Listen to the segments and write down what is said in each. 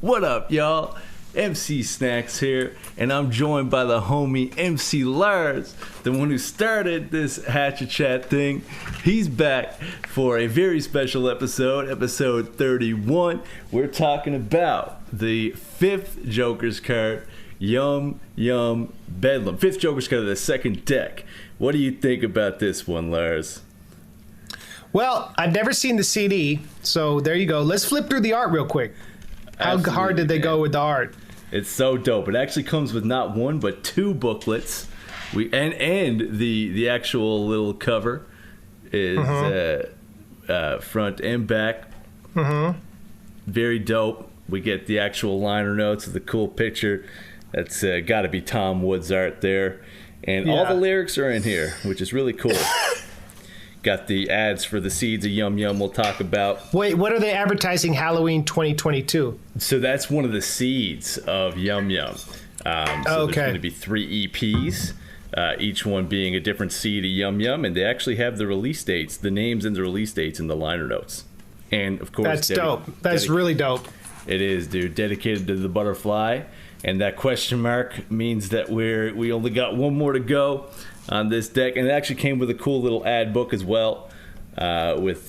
What up, y'all? MC Snax here, and I'm joined by the homie MC Lars, the one who started this Hatchet Chat thing. He's back for a very special episode, episode 31. We're talking about the fifth Joker's card, Yum Yum Bedlam. Fifth Joker's card of the second deck. What do you think about this one, Lars? Well, I've never seen the CD, so there you go. Let's flip through the art real quick. How hard did they go with the art? It's so dope. It actually comes with not one but two booklets. And the actual little cover is front and back. Very dope. We get the actual liner notes of the cool picture. That's got to be Tom Wood's art there. And all the lyrics are in here, which is really cool. Got the ads for the seeds of Yum Yum we'll talk about. Wait, what are they advertising Halloween 2022? So that's one of the seeds of Yum Yum. There's going to be 3 EPs, each one being a different seed of Yum Yum, and they actually have the release dates, the names and the release dates in the liner notes. And, of course... That's dope. That's really dope. It is, dude. Dedicated to the butterfly. And that question mark means that we only got one more to go on this deck, and it actually came with a cool little ad book as well, with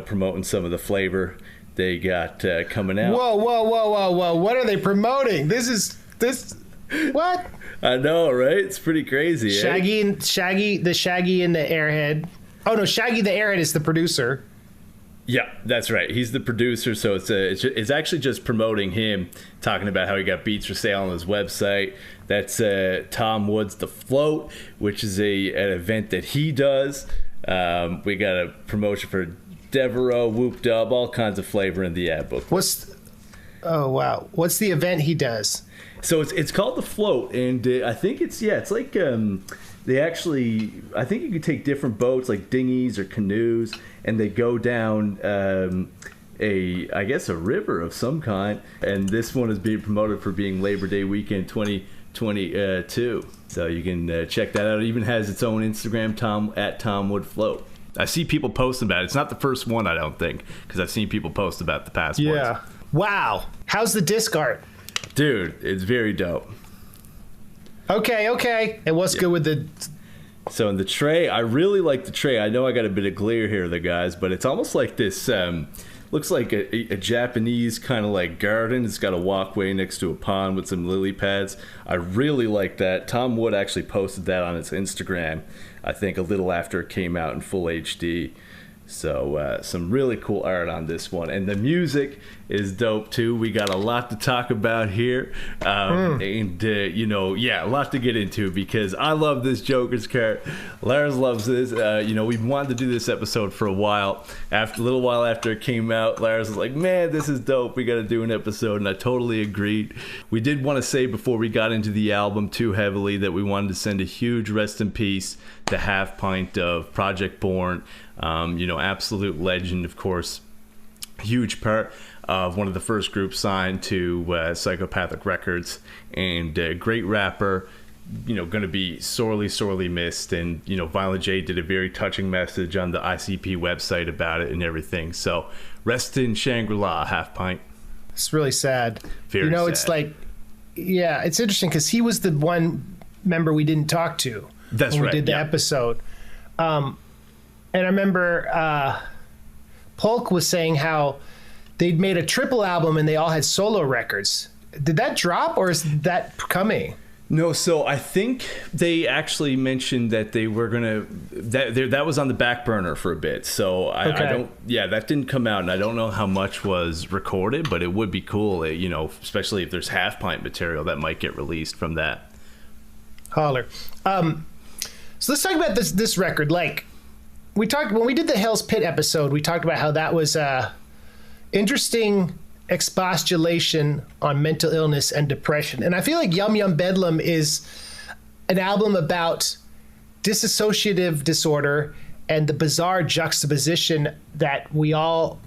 promoting some of the flavor they got coming out. Whoa! What are they promoting? What? I know, right? It's pretty crazy. Shaggy and the Airhead. Oh no, Shaggy the Airhead is the producer. Yeah, that's right. He's the producer, so it's actually just promoting him, talking about how he got beats for sale on his website. That's Tom Wood's The Float, which is an event that he does. We got a promotion for Devereaux, Whoop Dub, all kinds of flavor in the ad book. Oh wow, what's the event he does? So it's called The Float, and I think it's like they actually, I think you could take different boats like dinghies or canoes, and they go down I guess a river of some kind, and this one is being promoted for being Labor Day weekend 2022. So you can check that out. It even has its own Instagram, at Tom Wood Float. I see people posting about it. It's not the first one, I don't think, because I've seen people post about the past ones. Yeah. Wow. How's the disc art? Dude, it's very dope. Okay. And what's good with the... So in the tray, I really like the tray. I know I got a bit of glare here, the guys, but it's almost like this... looks like a Japanese kind of like garden. It's got a walkway next to a pond with some lily pads. I really like that. Tom Wood actually posted that on his Instagram, I think a little after it came out in full HD. So some really cool art on this one. And the music is dope too. We got a lot to talk about here. And, a lot to get into because I love this Joker's card. Lars loves this. We've wanted to do this episode for a while. A little while after it came out, Lars was like, man, this is dope. We got to do an episode. And I totally agreed. We did want to say before we got into the album too heavily that we wanted to send a huge rest in peace to Half Pint of Project Born. Absolute legend, of course, huge part of one of the first groups signed to Psychopathic Records, and great rapper, going to be sorely missed. And Violent J did a very touching message on the ICP website about it and everything. So rest in Shangri-La, Half Pint. It's really sad. Very sad. It's like, yeah, it's interesting because he was the one member we didn't talk to. That's when right. We did the episode. And I remember Polk was saying how they'd made a triple album and they all had solo records. Did that drop or is that coming? No, so I think they actually mentioned that they were gonna that was on the back burner for a bit. So I don't, that didn't come out, and I don't know how much was recorded, but it would be cool, especially if there's Half Pint material that might get released from that. Holler. So let's talk about this record. Like we talked when we did the Hell's Pit episode, we talked about how that was interesting expostulation on mental illness and depression. And I feel like Yum Yum Bedlam is an album about dissociative disorder and the bizarre juxtaposition that we all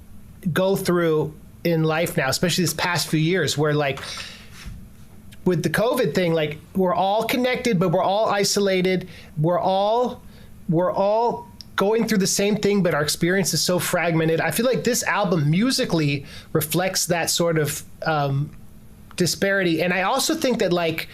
go through in life now, especially this past few years, where like with the COVID thing, like we're all connected, but we're all isolated. We're all going through the same thing, but our experience is so fragmented. I feel like this album musically reflects that sort of disparity. And I also think that like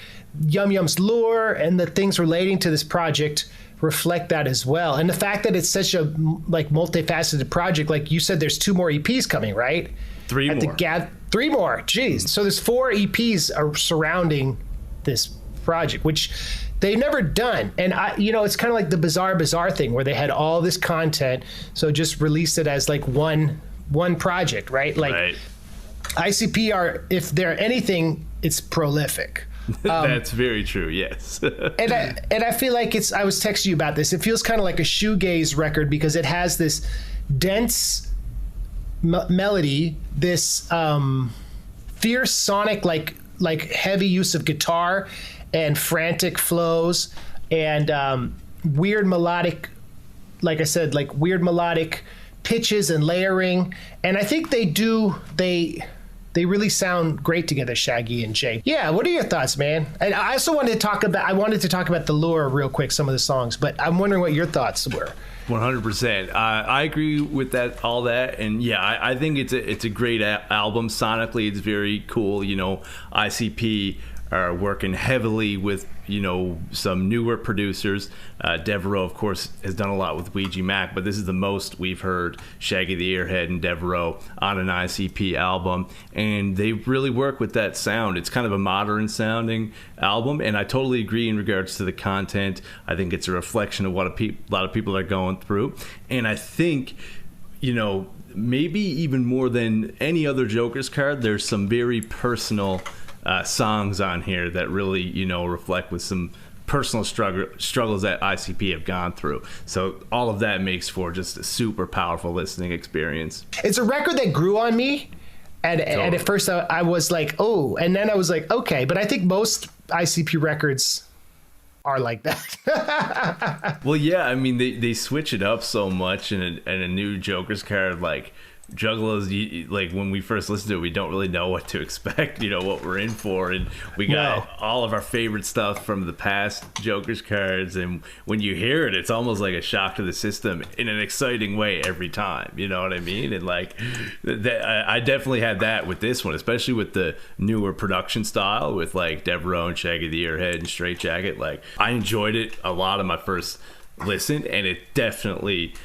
Yum Yum's lore and the things relating to this project reflect that as well. And the fact that it's such a like multifaceted project, like you said, there's 2 more EPs coming, right? 3 more. 3 more. Jeez. So there's 4 EPs are surrounding this project, which they've never done. And it's kind of like the bizarre thing where they had all this content, so just released it as like one project, right? Like right. ICP are, if they're anything, it's prolific. That's very true. Yes. and I feel like I was texting you about this. It feels kind of like a shoegaze record because it has this dense melody, this fierce sonic, like heavy use of guitar and frantic flows and weird melodic, like I said, like weird melodic pitches and layering. And I think they really sound great together, Shaggy and Jay. Yeah, what are your thoughts, man? And I also wanted to talk about the lure real quick, some of the songs, but I'm wondering what your thoughts were. 100%. I agree with all that. And yeah, I think it's a great album. Sonically, it's very cool. ICP are working heavily with, some newer producers. Devereaux, of course, has done a lot with Ouija Mac, but this is the most we've heard Shaggy the Airhead and Devereaux on an ICP album. And they really work with that sound. It's kind of a modern sounding album. And I totally agree in regards to the content. I think it's a reflection of what a lot of people are going through. And I think, maybe even more than any other Joker's card, there's some very personal songs on here that really, reflect with some personal struggles that ICP have gone through. So all of that makes for just a super powerful listening experience. It's a record that grew on me. And at first I was like, oh, and then I was like, okay. But I think most ICP records are like that. Well, yeah, I mean, they switch it up so much in a new Joker's card, like Juggalos, like when we first listen to it, we don't really know what to expect, what we're in for. And we got all of our favorite stuff from the past Joker's cards. And when you hear it, it's almost like a shock to the system in an exciting way every time. You know what I mean? And like, I definitely had that with this one, especially with the newer production style with like Devereaux and Shaggy the Earhead and Straight Jacket. Like, I enjoyed it a lot on my first listen, and it definitely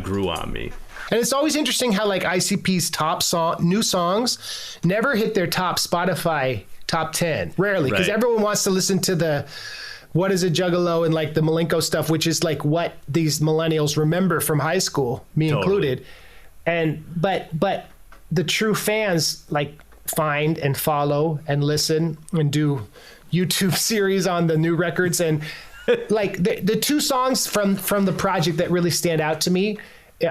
grew on me. And it's always interesting how like ICP's new songs never hit their top Spotify top 10. Rarely, because everyone wants to listen to the What Is a Juggalo and like the Malenko stuff, which is like what these millennials remember from high school, me included. And but the true fans like find and follow and listen and do YouTube series on the new records. And like the 2 songs from the project that really stand out to me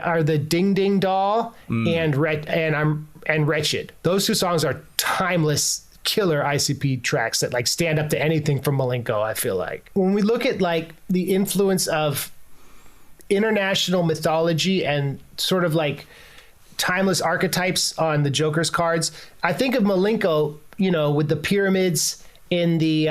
are the Ding Ding Doll and Wretched. Those 2 songs are timeless, killer ICP tracks that like stand up to anything from Malenko, I feel like. When we look at like the influence of international mythology and sort of like timeless archetypes on the Joker's cards, I think of Malenko, with the pyramids in the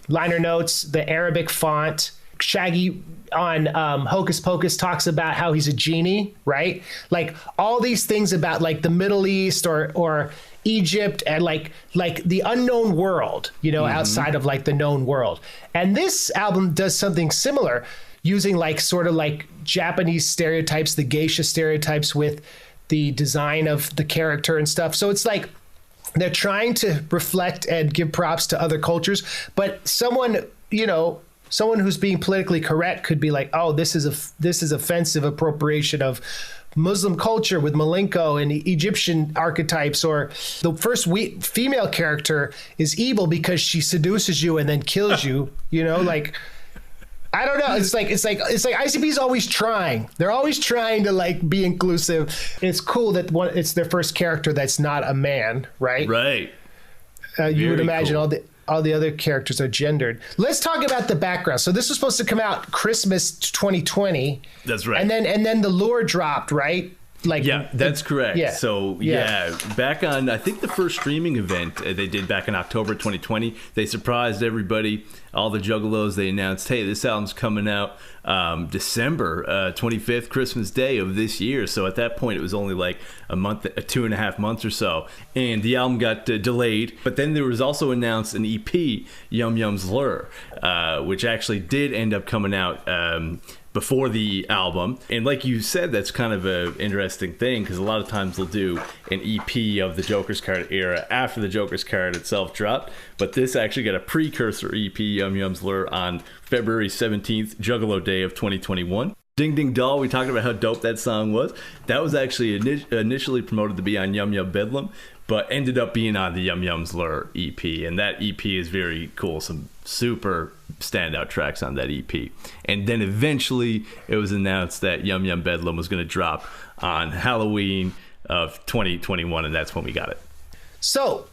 liner notes, the Arabic font. Shaggy on Hocus Pocus talks about how he's a genie, right? Like all these things about like the Middle East or Egypt and like the unknown world, outside of like the known world. And this album does something similar, using like sort of like Japanese stereotypes, the geisha stereotypes with the design of the character and stuff. So it's like they're trying to reflect and give props to other cultures, but someone who's being politically correct could be like, oh, this is offensive appropriation of Muslim culture with Malenko and Egyptian archetypes, or the first female character is evil because she seduces you and then kills you. Like, I don't know. It's like ICP's always trying. They're always trying to like be inclusive. It's cool that it's their first character that's not a man, right? Right. You would imagine all the other characters are gendered. Let's talk about the background. So this was supposed to come out Christmas 2020. That's right. And then the lure dropped, right? like Yeah, that's correct. Yeah. So back on, I think the first streaming event they did back in October 2020, they surprised everybody, all the juggalos. They announced, hey, this album's coming out December 25th, Christmas Day of this year. So at that point, it was only like a month, 2.5 months or so, and the album got delayed. But then there was also announced an EP, Yum Yum's Lure, which actually did end up coming out before the album. And like you said, that's kind of an interesting thing, because a lot of times they'll do an EP of the Joker's Card era after the Joker's Card itself dropped. But this actually got a precursor EP, Yum Yum's Lure, on February 17th, Juggalo Day of 2021. Ding Ding Doll, we talked about how dope that song was. That was actually initially promoted to be on Yum Yum Bedlam, but ended up being on the Yum Yum's Lure EP. And that EP is very cool. Some super standout tracks on that EP. And then eventually it was announced that Yum Yum Bedlam was going to drop on Halloween of 2021, and that's when we got it. So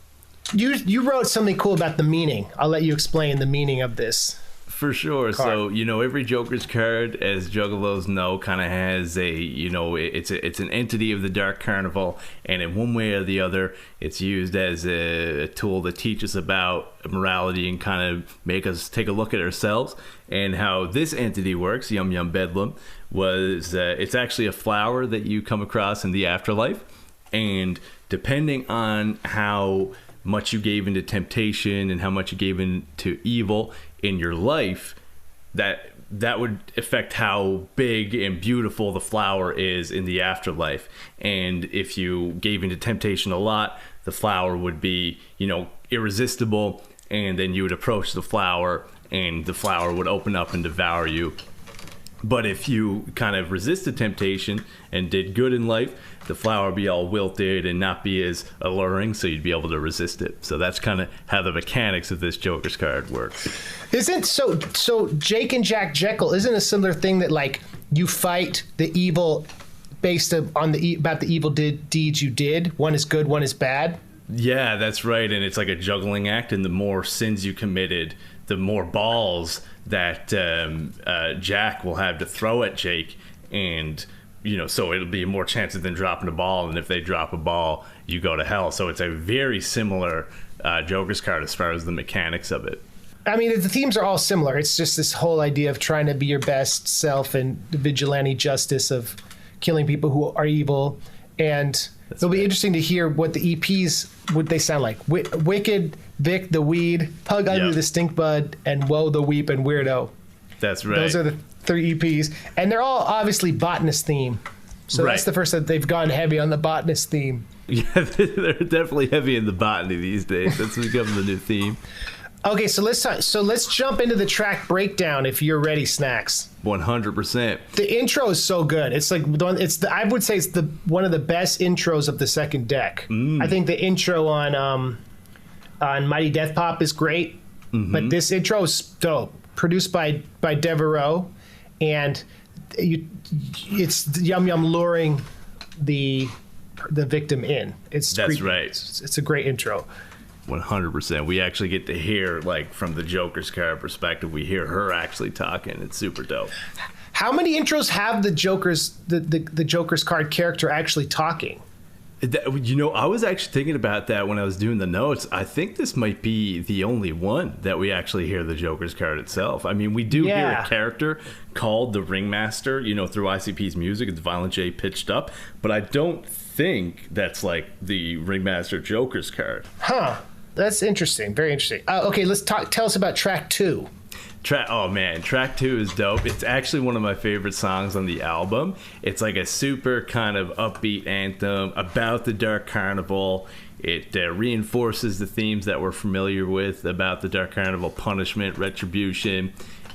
you wrote something cool about the meaning. I'll let you explain the meaning of this. For sure. Card. So, every Joker's Card, as juggalos know, kind of has a, it's an entity of the Dark Carnival, and in one way or the other, it's used as a tool to teach us about morality and kind of make us take a look at ourselves. And how this entity works, Yum Yum Bedlam, was it's actually a flower that you come across in the afterlife, and depending on how much you gave into temptation and how much you gave into evil in your life, that would affect how big and beautiful the flower is in the afterlife. And if you gave into temptation a lot, the flower would be, irresistible, and then you would approach the flower and the flower would open up and devour you. But if you kind of resisted temptation and did good in life, the flower would be all wilted and not be as alluring, so you'd be able to resist it. So that's kind of how the mechanics of this Joker's Card works. Isn't so Jake and Jack Jekyll isn't a similar thing that like you fight the evil based on about the evil deeds you did? One is good, one is bad. Yeah, that's right. And it's like a juggling act, and the more sins you committed, the more balls that Jack will have to throw at Jake, and so it'll be more chances than dropping a ball, and if they drop a ball, you go to hell. So it's a very similar Joker's Card as far as the mechanics of it. I mean, the themes are all similar. It's just this whole idea of trying to be your best self and the vigilante justice of killing people who are evil. And it'll be interesting to hear what the EPs would they sound like. Wicked, Vic the Weed, Pug Ugly the Stink Bud, and Woe the Weep and Weirdo. That's right. Those are the 3 EPs. And they're all obviously botanist theme. So that's the first that they've gone heavy on the botanist theme. Yeah, they're definitely heavy in the botany these days. That's becoming the new theme. Okay, so let's jump into the track breakdown if you're ready, Snax. 100%. The intro is so good. It's like I would say it's one of the best intros of the second deck. I think the intro on Mighty Death Pop is great, but this intro is dope. Produced by Devereaux, and it's Yum Yum luring the victim in. That's right. It's a great intro. 100%. We actually get to hear, like, from the Joker's Card perspective, we hear her actually talking. It's super dope. How many intros have the Joker's Card character actually talking? I was actually thinking about that when I was doing the notes. I think this might be the only one that we actually hear the Joker's Card itself. I mean, we do hear a character called the Ringmaster, through ICP's music. It's Violent J pitched up, but I don't think that's like the Ringmaster Joker's Card. Huh. That's interesting. Very interesting. Okay, tell us about track 2. Oh man, track 2 is dope. It's actually one of my favorite songs on the album. It's like a super kind of upbeat anthem about the Dark Carnival. It reinforces the themes that we're familiar with about the Dark Carnival: punishment, retribution,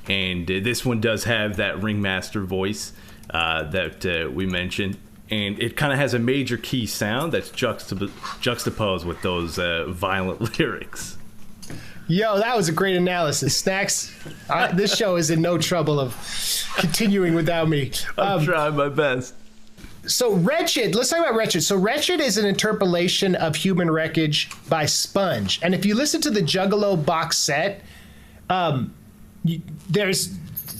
and this one does have that Ringmaster voice that we mentioned. And it kind of has a major key sound that's juxtaposed with those violent lyrics. Yo, that was a great analysis. Snax, this show is in no trouble of continuing without me. I'm trying my best. So Wretched, let's talk about Wretched. So Wretched is an interpolation of Human Wreckage by Sponge. And if you listen to the Juggalo box set, there's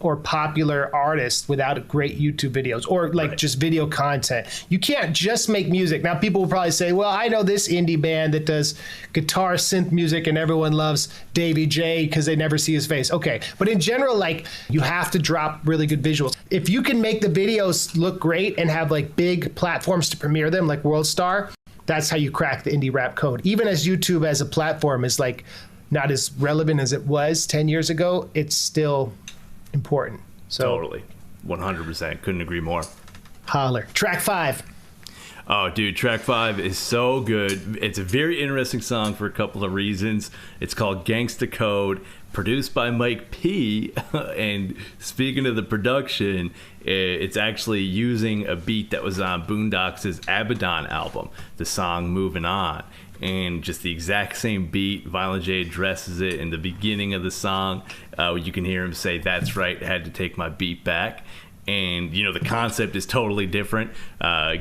or popular artist without great YouTube videos or like just video content. You can't just make music. Now people will probably say, well, I know this indie band that does guitar synth music and everyone loves Davey J because they never see his face. Okay. But in general, like you have to drop really good visuals. If you can make the videos look great and have like big platforms to premiere them like World Star, that's how you crack the indie rap code. Even as YouTube as a platform is like not as relevant as it was 10 years ago, it's still important. So totally. 100%. Couldn't agree more. Holler. Track 5. Oh, dude, track 5 is so good. It's a very interesting song for a couple of reasons. It's called Gangsta Code, produced by Mike P. And speaking of the production, it's actually using a beat that was on Boondocks' Abaddon album, the song Moving On. And just the exact same beat. Violent J addresses it in the beginning of the song. You can hear him say, "That's right, I had to take my beat back." And, you know, the concept is totally different.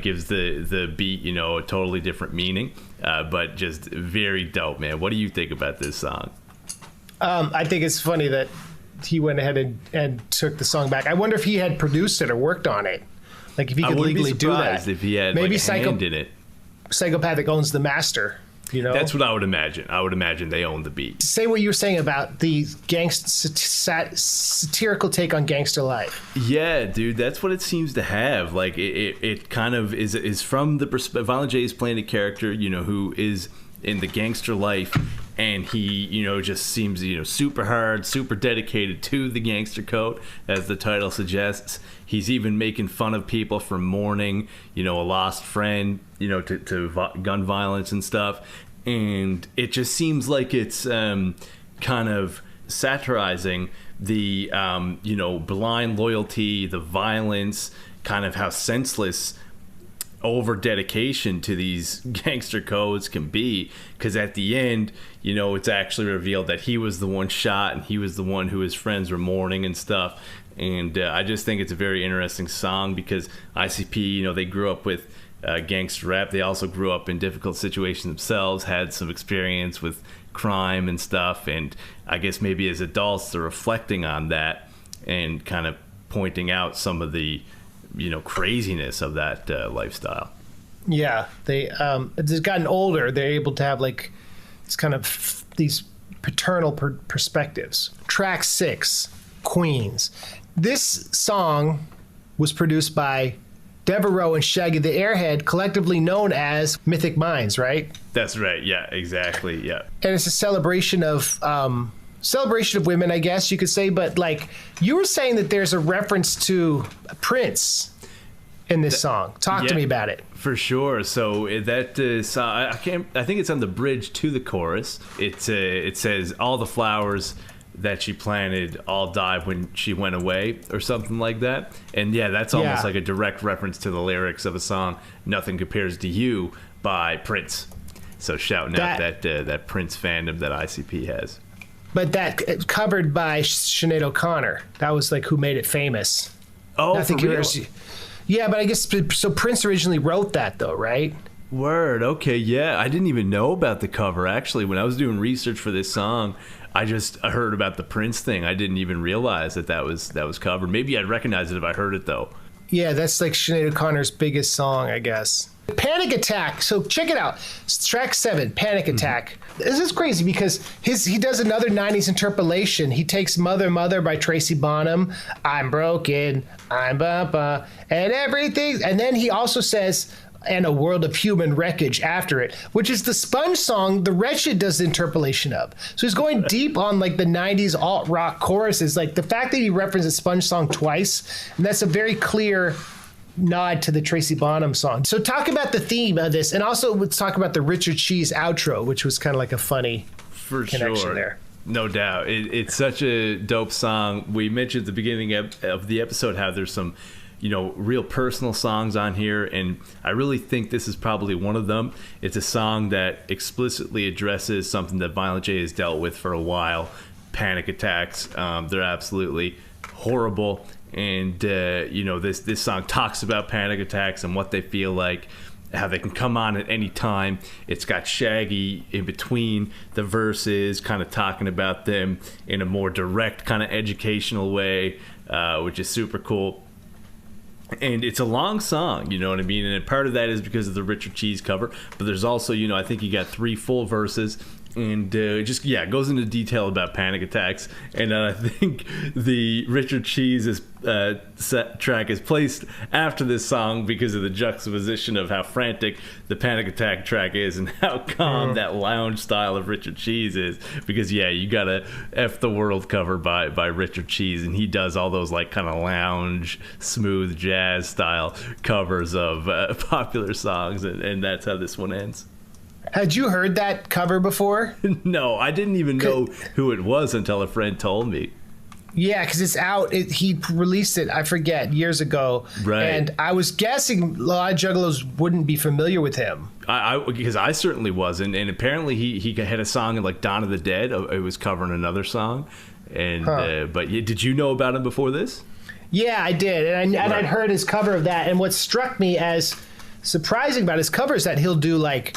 Gives the beat, you know, a totally different meaning. But just very dope, man. What do you think about this song? I think it's funny that he went ahead and took the song back. I wonder if he had produced it or worked on it. Like if he could legally do that. If he had maybe like a hand in it. Psychopathic owns the master. You know? That's what I would imagine. I would imagine they own the beat. Say what you were saying about the satirical take on gangster life. Yeah, dude, that's what it seems to have. Like it kind of is from the perspective. Violent J is playing a character, you know, who is in the gangster life, and he, you know, just seems, you know, super hard, super dedicated to the gangster code, as the title suggests. He's even making fun of people for mourning, you know, a lost friend, you know, to gun violence and stuff. And it just seems like it's kind of satirizing the, you know, blind loyalty, the violence, kind of how senseless over dedication to these gangster codes can be, because at the end, you know, it's actually revealed that he was the one shot and he was the one who his friends were mourning and stuff. And I just think it's a very interesting song because ICP, you know, they grew up with gangster rap. They also grew up in difficult situations themselves, had some experience with crime and stuff, and I guess maybe as adults they're reflecting on that and kind of pointing out some of the, you know, craziness of that lifestyle. Yeah, they as they've gotten older, they're able to have like it's kind of these paternal perspectives. Track 6, Queens. This song was produced by Devereaux and Shaggy the Airhead, collectively known as Mythic Minds, right? That's right. Yeah, exactly. Yeah. And it's a celebration of women, I guess you could say. But like you were saying that there's a reference to Prince in this song. Talk to me about it. For sure. So that song, I think it's on the bridge to the chorus. It says all the flowers that she planted all died when she went away, or something like that. And yeah, that's almost like a direct reference to the lyrics of a song Nothing Compares to You by Prince. So shouting out that Prince fandom that ICP has. But that covered by Sinead O'Connor. That was like who made it famous. Oh, Nothing for real? Yeah, but I guess so. Prince originally wrote that, though, right? Word. Okay. Yeah, I didn't even know about the cover. Actually, when I was doing research for this song, I heard about the Prince thing. I didn't even realize that was covered. Maybe I'd recognize it if I heard it though. Yeah, that's like Sinead O'Connor's biggest song, I guess. Panic Attack. So check it out. It's track 7, Panic Attack. This is crazy because he does another 90s interpolation. He takes Mother Mother by Tracy Bonham, I'm broken, I'm bumpa, and everything. And then he also says, and a world of human wreckage after it, which is the Sponge song the Wretched does the interpolation of. So he's going deep on like the 90s alt rock choruses. Like the fact that he references a Sponge song twice, and that's a very clear nod to the Tracy Bonham song. So talk about the theme of this, and also let's talk about the Richard Cheese outro, which was kind of like a funny connection there. No doubt. It's such a dope song. We mentioned at the beginning of the episode how there's some, you know, real personal songs on here, and I really think this is probably one of them. It's a song that explicitly addresses something that Violent J has dealt with for a while, panic attacks. They're absolutely horrible, and you know, this song talks about panic attacks and what they feel like, how they can come on at any time. It's got Shaggy in between the verses, kind of talking about them in a more direct, kind of educational way, which is super cool. And it's a long song, you know what I mean? And part of that is because of the Richard Cheese cover. But there's also, you know, I think you got 3 full verses. And it goes into detail about panic attacks. And I think the Richard Cheese track is placed after this song because of the juxtaposition of how frantic the panic attack track is and how calm that lounge style of Richard Cheese is. Because, yeah, you got a F the World cover by Richard Cheese. And he does all those, like, kind of lounge, smooth jazz style covers of popular songs. And that's how this one ends. Had you heard that cover before? No, I didn't even know who it was until a friend told me. Yeah, because it's out. He released it, I forget, years ago. Right. And I was guessing a lot of juggalos wouldn't be familiar with him. Because I certainly wasn't. And apparently he had a song in, like, Dawn of the Dead. It was covering another song. And but did you know about him before this? Yeah, I did. And I'd heard his cover of that. And what struck me as surprising about his cover is that he'll do, like,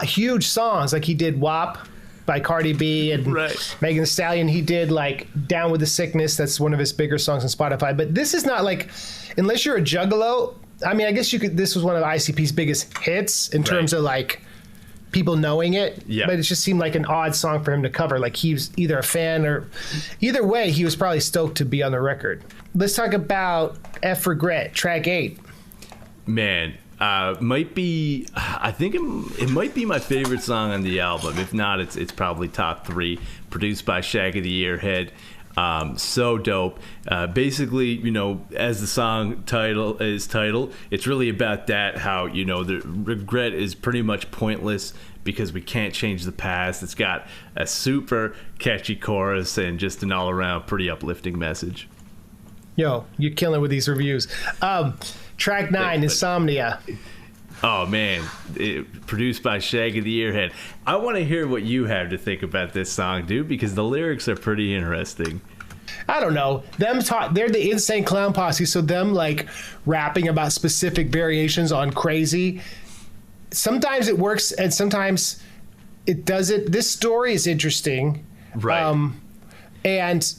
huge songs. Like he did WAP by Cardi B and Megan Thee Stallion. He did, like, Down with the Sickness. That's one of his bigger songs on Spotify. But this is not, like, unless you're a juggalo, I mean, I guess you could, this was one of ICP's biggest hits in terms of, like, people knowing it. Yeah. But it just seemed like an odd song for him to cover. Like he was either a fan or either way, he was probably stoked to be on the record. Let's talk about F Regret, track 8. Man, might be, I think it might be my favorite song on the album. If not, it's probably top 3. Produced by Shaggy the Earhead. So dope. Basically, you know, as the song title is titled, it's really about that, how, you know, the regret is pretty much pointless because we can't change the past. It's got a super catchy chorus and just an all-around pretty uplifting message. Yo, you're killing it with these reviews. Track 9, Insomnia. Oh, man. Produced by Shaggy the Earhead. I want to hear what you have to think about this song, dude, because the lyrics are pretty interesting. I don't know. They're the Insane Clown Posse, so them, like, rapping about specific variations on crazy. Sometimes it works, and sometimes it doesn't. This story is interesting. Right. And,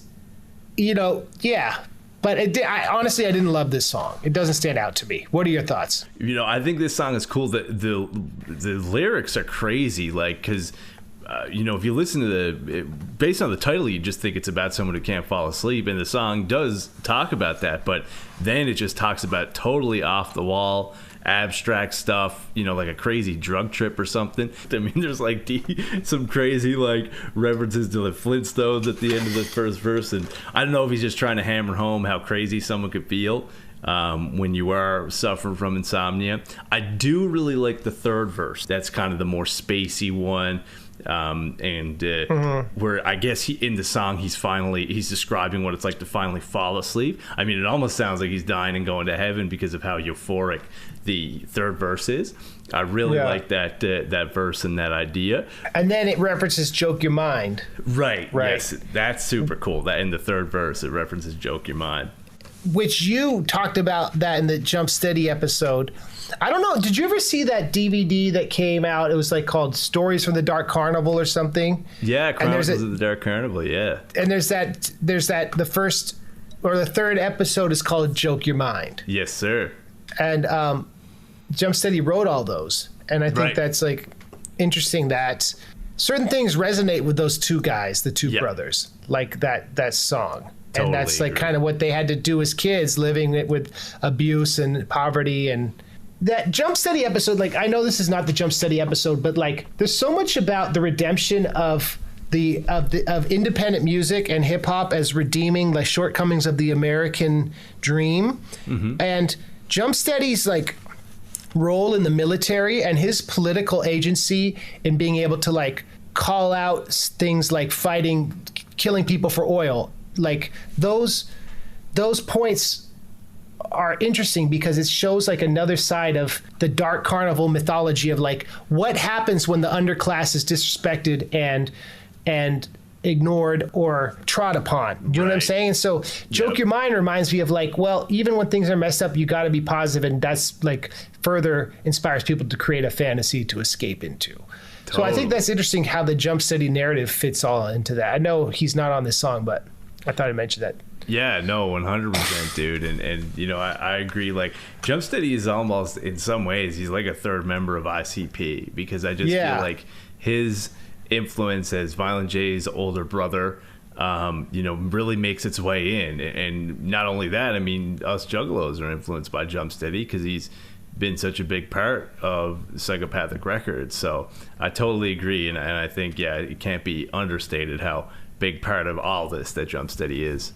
you know, yeah. But honestly, I didn't love this song. It doesn't stand out to me. What are your thoughts? You know, I think this song is cool. The lyrics are crazy, like, because, you know, if you listen to based on the title, you just think it's about someone who can't fall asleep. And the song does talk about that. But then it just talks about totally off the wall, abstract stuff, you know, like a crazy drug trip or something. I mean, there's like some crazy, like, references to the Flintstones at the end of the first verse, and I don't know if he's just trying to hammer home how crazy someone could feel when you are suffering from insomnia. I do really like the third verse. That's kind of the more spacey one. Where I guess in the song he's describing what it's like to finally fall asleep. I mean, it almost sounds like he's dying and going to heaven because of how euphoric the third verse is. I really like that verse and that idea. And then it references "Joke Your Mind." Right. Yes, that's super cool. That in the third verse it references "Joke Your Mind," which you talked about that in the Jump Steady episode. I don't know. Did you ever see that DVD that came out? It was like called Stories from the Dark Carnival or something. Yeah, Chronicles of the Dark Carnival. Yeah. And there's that. The first or the third episode is called "Joke Your Mind." Yes, sir. And Jump Steady wrote all those, and I think that's like interesting that certain things resonate with those two guys, the two brothers, like that song. Totally, and that's like kind of what they had to do as kids, living with abuse and poverty. And that Jump Steady episode, like, I know this is not the Jump Steady episode, but like there's so much about the redemption of independent music and hip hop as redeeming the shortcomings of the American dream. And Jump Steady's like role in the military and his political agency in being able to like call out things like killing people for oil, like those points are interesting because it shows like another side of the Dark Carnival mythology of like what happens when the underclass is disrespected and ignored or trod upon. You know what I'm saying? And so Joke Your Mind reminds me of like, well, even when things are messed up, you got to be positive, and that's like further inspires people to create a fantasy to escape into. So I think that's interesting how the Jump Steady narrative fits all into that. I know he's not on this song, but I thought I'd mention that. Yeah, no, 100%, dude. And you know, I agree. Like, Jump Steady is almost, in some ways, he's like a third member of ICP, because I just feel like his influence as Violent J's older brother, you know, really makes its way in. And not only that, I mean, us Juggalos are influenced by Jump Steady because he's been such a big part of Psychopathic Records. So I totally agree, and I think it can't be understated how big part of all this that Jump Steady is.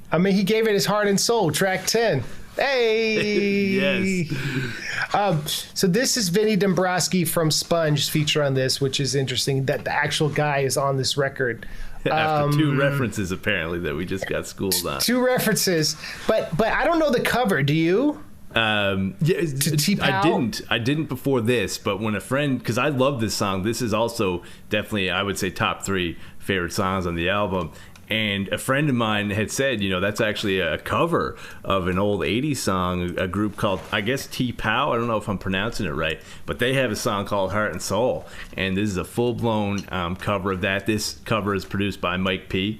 I mean, he gave it his heart and soul. Track 10. Hey. Yes. So this is Vinnie Dombroski from Sponge feature on this, which is interesting that the actual guy is on this record. After two references, apparently, that we just got schooled on. Two references, but I don't know the cover. Do you? I didn't before this, but when a friend, because I love this song, this is also definitely, I would say, top 3 favorite songs on the album. And a friend of mine had said, you know, that's actually a cover of an old 80s song, a group called, I guess, T-Pow. I don't know if I'm pronouncing it right, but they have a song called Heart and Soul. And this is a full-blown cover of that. This cover is produced by Mike P.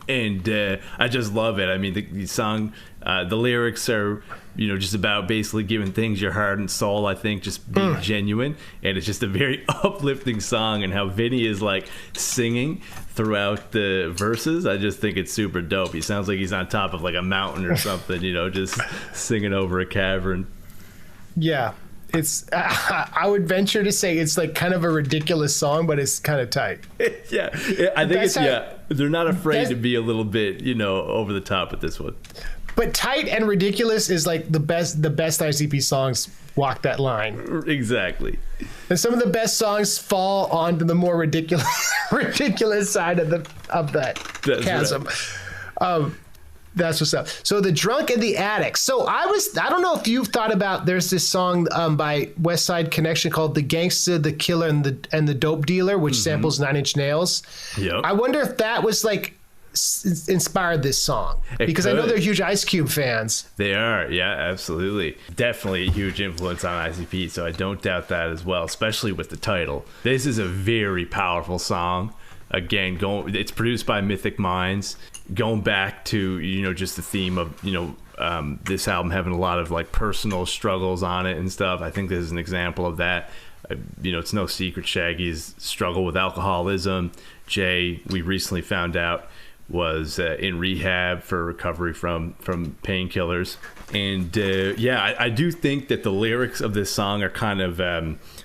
And I just love it. I mean, the song, the lyrics are, you know, just about basically giving things your heart and soul, I think, just being genuine. And it's just a very uplifting song, and how Vinnie is like singing throughout the verses. I just think it's super dope. He sounds like he's on top of like a mountain or something, you know, just singing over a cavern. Yeah. It's, I would venture to say it's like kind of a ridiculous song, but it's kind of tight. Yeah. I think they're not afraid to be a little bit, you know, over the top with this one. But tight and ridiculous is like the best ICP songs walk that line. Exactly. And some of the best songs fall onto the more ridiculous side of that chasm. Right. That's what's up. So the Drunk and the Addict. So I don't know if you've thought about, there's this song by West Side Connection called The Gangsta, The Killer, and the Dope Dealer, which samples 9 Inch Nails. Yep. I wonder if that was like inspired this song, because I know they're huge Ice Cube fans. They are, yeah, absolutely. Definitely a huge influence on ICP, so I don't doubt that as well, especially with the title. This is a very powerful song. Again, it's produced by Mythic Minds. Going back to, you know, just the theme of, you know, this album having a lot of like personal struggles on it and stuff. I think this is an example of that. You know, it's no secret Shaggy's struggle with alcoholism. Jay, we recently found out, was in rehab for recovery from painkillers. And I do think that the lyrics of this song are kind of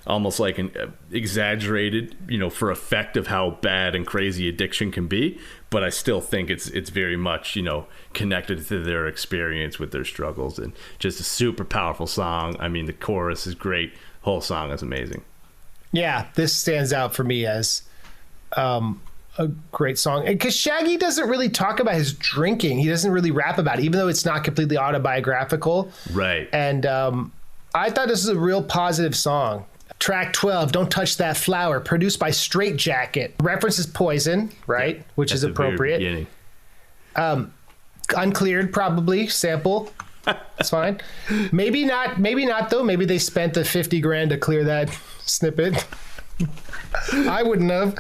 almost like an exaggerated, you know, for effect of how bad and crazy addiction can be. But I still think it's very much, you know, connected to their experience with their struggles, and just a super powerful song. I mean, the chorus is great. Whole song is amazing. Yeah, this stands out for me as a great song, because Shaggy doesn't really talk about his drinking. He doesn't really rap about it, even though it's not completely autobiographical. Right. And I thought this was a real positive song. Track 12, Don't Touch That Flower, produced by Straight Jacket. References Poison, right? Yeah, which is appropriate. Uncleared, probably. Sample. That's fine. Maybe not though. Maybe they spent the $50,000 to clear that snippet. I wouldn't have,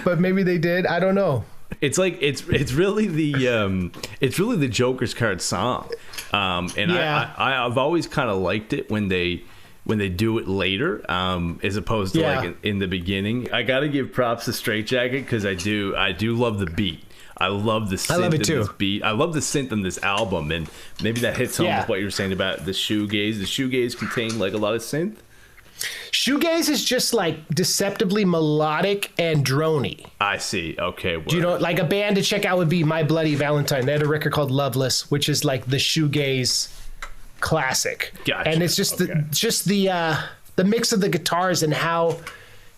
but maybe they did. I don't know. It's like it's really the Joker's Card song, and I've always kind of liked it when they do it later, as opposed to like in the beginning. I got to give props to Straight Jacket, because I do love the beat. I love the synth in this beat. I love the synth in this album, and maybe that hits home with what you were saying about the shoegaze. The shoegaze contain like a lot of synth. Shoegaze is just like deceptively melodic and drony. I see. Okay. Word. Do you know, like a band to check out would be My Bloody Valentine. They had a record called Loveless, which is like the shoegaze classic. Gotcha. And it's just the mix of the guitars and how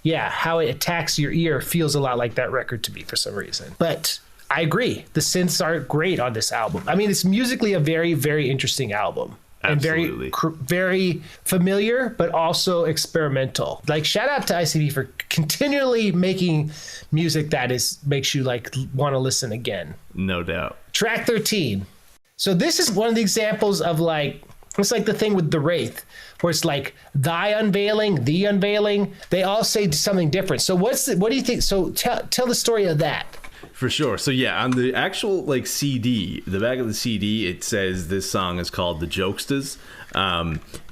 it attacks your ear feels a lot like that record to me for some reason. But I agree. The synths are great on this album. I mean, it's musically a very, very interesting album. Absolutely. And very familiar, but also experimental. Like, shout out to ICP for continually making music that makes you like want to listen again. No doubt. Track 13. So this is one of the examples of like, it's like the thing with The Wraith, where it's like thy unveiling, the unveiling. They all say something different. So what do you think? So tell the story of that. For sure. So yeah, on the actual like CD, the back of the CD, it says this song is called the Jokstas.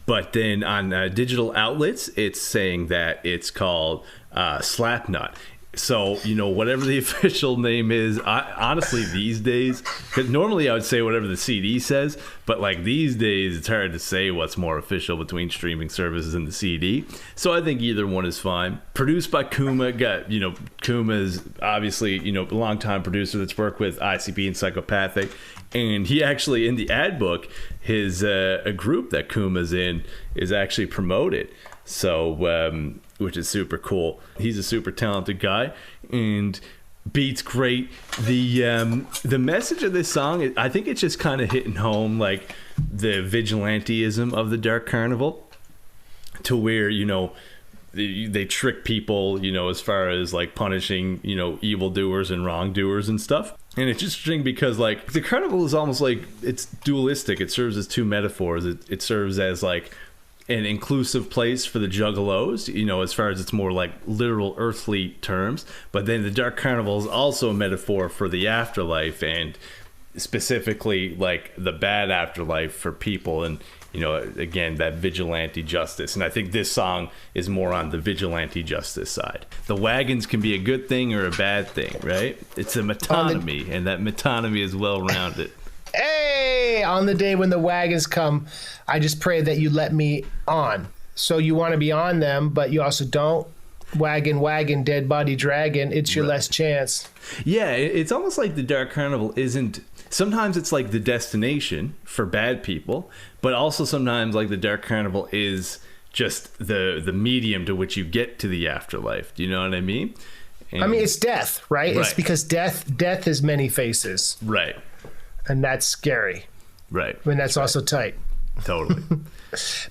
But then on digital outlets, it's saying that it's called Slapnut. So, you know, whatever the official name is, honestly, these days, because normally I would say whatever the CD says, but like these days, it's hard to say what's more official between streaming services and the CD. So I think either one is fine. Produced by Kuma. Kuma's obviously, a longtime producer that's worked with ICP and Psychopathic. And he actually, in the ad book, his a group that Kuma's in is actually promoted. So, which is super cool. He's a super talented guy, and beats great. The message of this song, I think it's just kind of hitting home, like the vigilanteism of the Dark Carnival, to where they trick people, as far as like punishing evildoers and wrongdoers and stuff. And it's interesting because like the carnival is almost like it's dualistic. It serves as two metaphors. It serves as like an inclusive place for the juggalos, as far as it's more like literal earthly terms. But then the Dark Carnival is also a metaphor for the afterlife, and specifically like the bad afterlife for people, and again, that vigilante justice. And I think this song is more on the vigilante justice side. The wagons can be a good thing or a bad thing, right? It's a metonymy, and that metonymy is well rounded. Hey, on the day when the wagons come, I just pray that you let me on. So you want to be on them, but you also don't. Wagon, dead body dragon. It's your last chance. Yeah, it's almost like the Dark Carnival isn't. Sometimes it's like the destination for bad people, but also sometimes like the Dark Carnival is just the medium to which you get to the afterlife. Do you know what I mean? And it's death, right? It's because death has many faces. Right. And that's scary. Right. And that's also tight. Totally.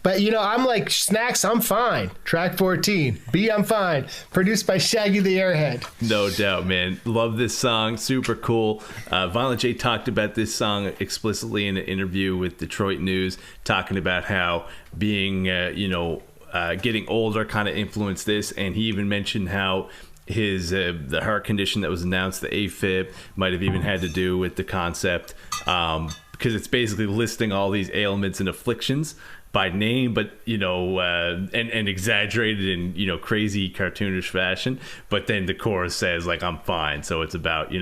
But, I'm like, Snax, I'm fine. Track 14, B-tch I'm Fine. Produced by Shaggy the Airhead. No doubt, man. Love this song. Super cool. Violent J talked about this song explicitly in an interview with Detroit News, talking about how being, getting older kind of influenced this. And he even mentioned how his the heart condition that was announced, the AFib, might have even had to do with the concept, because it's basically listing all these ailments and afflictions by name, but and exaggerated in crazy cartoonish fashion. But then the chorus says like I'm fine, so it's about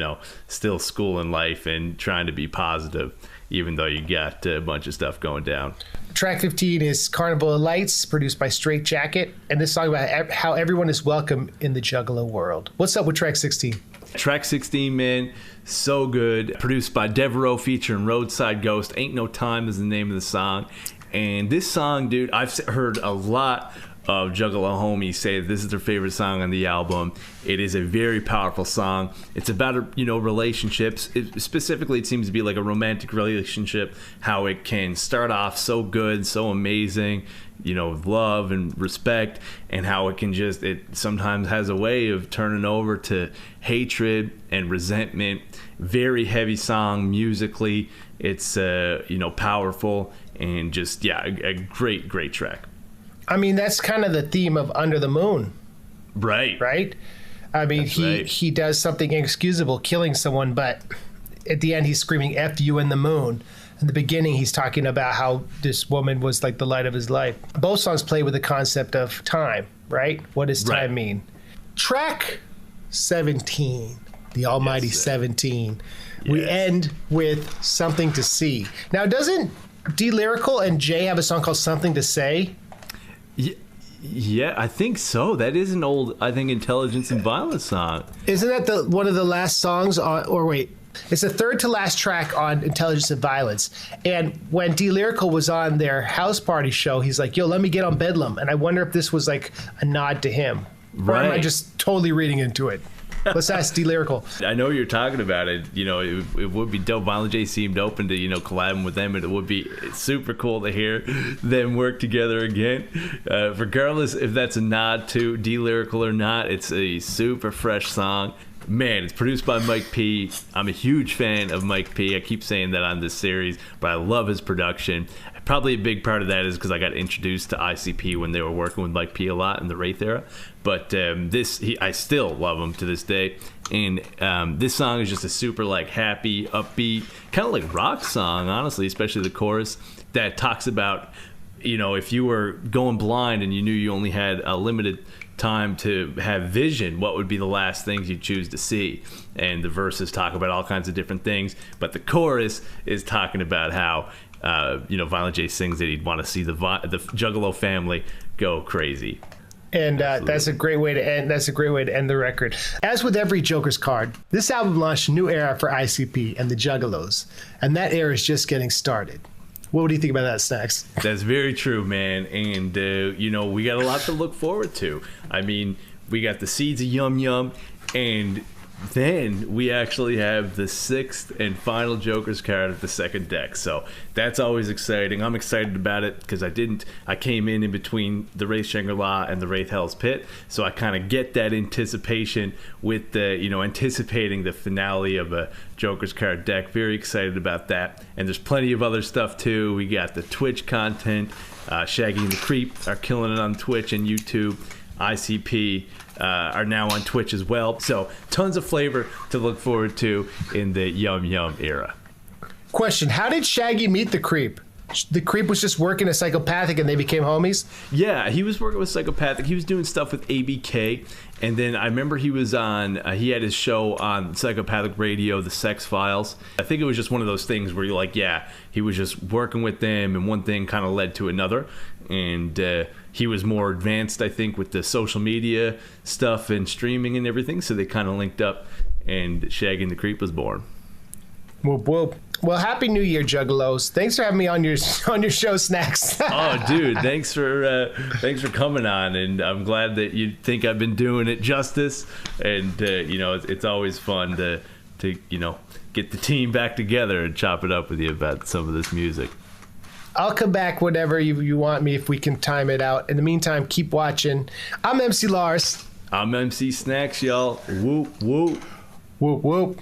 still school and life and trying to be positive, even though you got a bunch of stuff going down. Track 15 is Carnival of Lights, produced by Straight Jacket, and this song about how everyone is welcome in the Juggalo world. What's up with track 16? Track 16, man, so good. Produced by Devereaux, featuring Roadside Ghost. Ain't No Time is the name of the song. And this song, dude, I've heard a lot of Juggalo homies say this is their favorite song on the album. It is a very powerful song. It's about relationships. Specifically, it seems to be like a romantic relationship, how it can start off so good, so amazing, love and respect, and how it can it sometimes has a way of turning over to hatred and resentment. Very heavy song musically. It's powerful, and just a great track. That's kind of the theme of Under the Moon. Right. He does something inexcusable, killing someone, but at the end he's screaming F you in the moon. In the beginning he's talking about how this woman was like the light of his life. Both songs play with the concept of time, right? What does time mean? Track 17, the almighty 17. Yes. We end with Something to See. Now, doesn't D-Lyrical and Jay have a song called Something to Say? Yeah, I think so. That is an old, Intelligence and Violence song. Isn't that one of the last songs on, or wait, it's the third to last track on Intelligence and Violence. And when D-Lyrical was on their house party show, he's like, yo, let me get on Bedlam. And I wonder if this was like a nod to him. Right. Or am I just totally reading into it? Let's ask D Lyrical. I know you're talking about it. You know, it would be dope. Violent J seemed open to, you know, collabing with them, and it would be super cool to hear them work together again. Regardless if that's a nod to D Lyrical or not, it's a super fresh song. Man, it's produced by Mike P. I'm a huge fan of Mike P. I keep saying that on this series, but I love his production. Probably a big part of that is because I got introduced to ICP when they were working with Mike P a lot in the Wraith era. But I still love him to this day. And this song is just a super like happy, upbeat, kind of like rock song, honestly, especially the chorus that talks about, you know, if you were going blind and you knew you only had a limited time to have vision, what would be the last things you choose to see? And the verses talk about all kinds of different things, but the chorus is talking about how you know, Violent J sings that he'd want to see the Juggalo family go crazy. And that's a great way to end. That's a great way to end the record. As with every Joker's card, this album launched a new era for ICP and the Juggalos, and that era is just getting started. What do you think about that, Snax? That's very true, man. And, you know, we got a lot to look forward to. I mean, we got the seeds of Yum Yum, and then we actually have the sixth and final Joker's card at the second deck. So that's always exciting. I'm excited about it because I came in between the Wraith Shangri-La and the Wraith Hell's Pit. So I kind of get that anticipation with the, you know, anticipating the finale of a Joker's card deck. Very excited about that. And there's plenty of other stuff too. We got the Twitch content. Shaggy and the Creep are killing it on Twitch and YouTube. ICP are now on Twitch as well. So tons of flavor to look forward to in the Yum Yum era. Question: how did Shaggy meet the Creep? The Creep was just working as Psychopathic and they became homies? Yeah, he was working with Psychopathic. He was doing stuff with ABK. And then I remember he was on, he had his show on Psychopathic Radio, The Sex Files. I think it was just one of those things where you're like, yeah, he was just working with them and one thing kind of led to another. And he was more advanced, I think, with the social media stuff and streaming and everything. So they kind of linked up and Shaggy and the Creep was born. Whoop, whoop. Well, happy New Year, Juggalos! Thanks for having me on your show, Snax. Oh, dude, thanks for coming on, and I'm glad that you think I've been doing it justice. And you know, it's always fun to you know, get the team back together and chop it up with you about some of this music. I'll come back whenever you want me if we can time it out. In the meantime, keep watching. I'm MC Lars. I'm MC Snax, y'all. Whoop whoop. Whoop whoop.